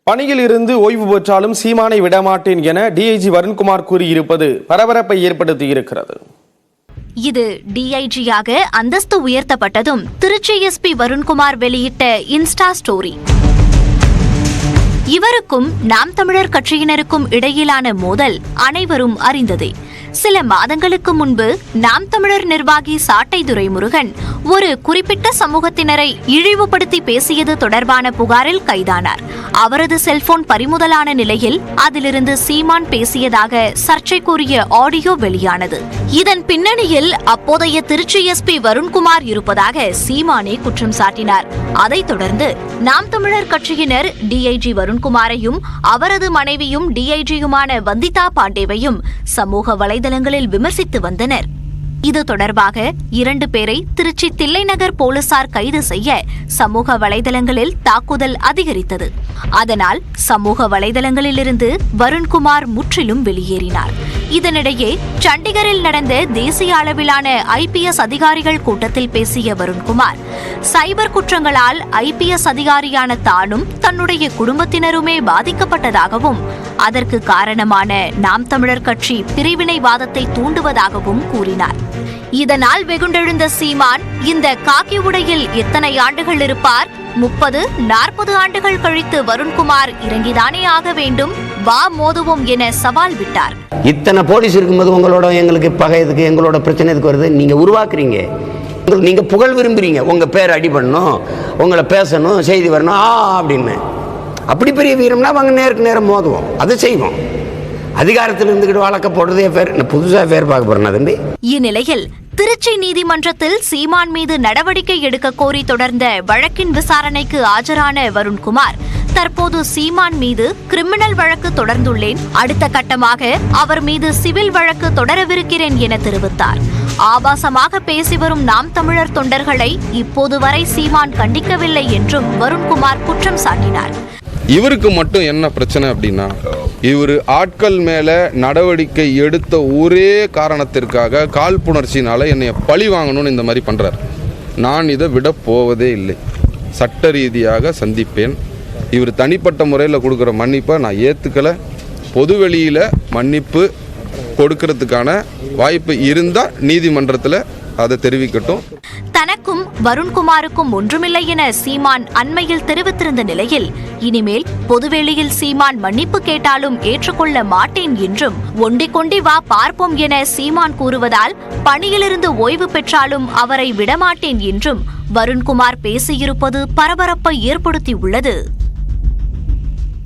பணியில் இருந்து ஓய்வு பெற்றாலும் சீமானை விடமாட்டேன் என டிஐஜி வருண்குமார் கூறியிருப்பது பரபரப்பை ஏற்படுத்தியிருக்கிறது. இது டிஐஜியாக அந்தஸ்து உயர்த்தப்பட்டதும் திருச்சி எஸ்பி வருண்குமார் வெளியிட்ட இன்ஸ்டா ஸ்டோரி. இவருக்கும் நாம் தமிழர் கட்சியினருக்கும் இடையிலான மோதல் அனைவரும் அறிந்ததே. சில மாதங்களுக்கு முன்பு நாம் தமிழர் நிர்வாகி சாட்டை துரைமுருகன் ஒரு குறிப்பிட்ட சமூகத்தினரை இழிவுபடுத்தி பேசியது தொடர்பான புகாரில் கைதானார். அவரது செல்போன் பறிமுதலான நிலையில் அதிலிருந்து சீமான் பேசியதாக சர்ச்சைக்குரிய ஆடியோ வெளியானது. இதன் பின்னணியில் அப்போதைய திருச்சி எஸ்பி வருண்குமார் இருப்பதாக சீமானே குற்றம் சாட்டினார். அதைத் தொடர்ந்து நாம் தமிழர் கட்சியினர் டிஐஜி வருண்குமாரையும் அவரது மனைவியும் டிஐஜியுமான வந்திதா பாண்டேவையும் சமூக வலைதளங்களில் விமர்சித்து வந்தனர். இது தொடர்பாக 2 பேரை திருச்சி தில்லைநகர் போலீசார் கைது செய்ய சமூக வலைதளங்களில் தாக்குதல் அதிகரித்தது. அதனால் சமூக வலைதளங்களிலிருந்து வருண்குமார் முற்றிலும் வெளியேறினார். இதனிடையே சண்டிகரில் நடந்த தேசிய அளவிலான ஐபிஎஸ் அதிகாரிகள் கூட்டத்தில் பேசிய வருண்குமார், சைபர் குற்றங்களால் ஐபிஎஸ் அதிகாரியான தானும் தன்னுடைய குடும்பத்தினருமே பாதிக்கப்பட்டதாகவும் அதற்கு காரணமான நாம் தமிழர் கட்சி பிரிவினைவாதத்தை தூண்டுவதாகவும் கூறினார். இதனால் வெகுண்டெழுந்த சீமான், இந்த காக்கி உடையில் எத்தனை ஆண்டுகள் இருப்பார்? 30-40 ஆண்டுகள் கழித்து வருண்குமார் இறங்கிதானே ஆக வேண்டும், வா மோதுவோம் என சவால் விட்டார். இத்தனை போலீஸ் இருக்கும்போது உங்களோட எங்களுக்கு பகை எதுக்கு, எங்களோட பிரச்சனை எதுக்கு வருது? நீங்க உருவாக்குறீங்க, நீங்க புகழ் விரும்புறீங்க, உங்க பேர் அடி பண்ணணும், உங்களை பேசணும், செய்தி வரணும் அப்படின்னு. அப்படி பெரிய வீரம்னா அவங்க நேருக்கு நேரம் மோதுவோம், அதை செய்வோம். அதிகாரத்தில் இருந்துகிட்டு வழக்க போடுறதே பேர் புதுசா பேர் பார்க்க போறேன் தம்பி. இந்நிலையில் திருச்சி நீதிமன்றத்தில் சீமான் மீது நடவடிக்கை எடுக்க கோரி தொடர்ந்த வழக்கின் விசாரணைக்கு ஆஜரான வருண்குமார் தற்போது சீமான் மீது கிரிமினல் வழக்கு தொடர்ந்துள்ளேன், அடுத்த கட்டமாக அவர் மீது சிவில் வழக்கு தொடரவிருக்கிறேன் என தெரிவித்தார். ஆபாசமாக பேசி வரும் நாம் தமிழர் தொண்டர்களை இப்போது வரை சீமான் கண்டிக்கவில்லை என்றும் வருண்குமார் குற்றம் சாட்டினார். இவருக்கு மட்டும் என்ன பிரச்சனை அப்படின்னா, இவர் ஆட்கள் மேலே நடவடிக்கை எடுத்த ஒரே காரணத்திற்காக காழ்ப்புணர்ச்சினால என்னை பழி வாங்கணும்னு இந்த மாதிரி பண்ணுறார். நான் இதை விட போவதே இல்லை, சட்ட ரீதியாக சந்திப்பேன். இவர் தனிப்பட்ட முறையில் கொடுக்குற மன்னிப்பை நான் ஏற்றுக்கலை. பொதுவெளியில் மன்னிப்பு கொடுக்கறதுக்கான வாய்ப்பு இருந்தால் நீதிமன்றத்தில் அதை தெரிவிக்கட்டும். தனக்கும் வருண்குமாருக்கும் ஒன்றுமில்லை என சீமான் அண்மையில் தெரிவித்திருந்த நிலையில் இனிமேல் பொதுவெளியில் சீமான் மன்னிப்பு கேட்டாலும் ஏற்றுக்கொள்ள மாட்டேன் என்றும், ஒண்டிக் கொண்டி வா பார்ப்போம் என சீமான் கூறுவதால் பணியிலிருந்து ஓய்வு பெற்றாலும் அவரை விடமாட்டேன் என்றும் வருண்குமார் பேசியிருப்பது பரபரப்பை ஏற்படுத்தியுள்ளது.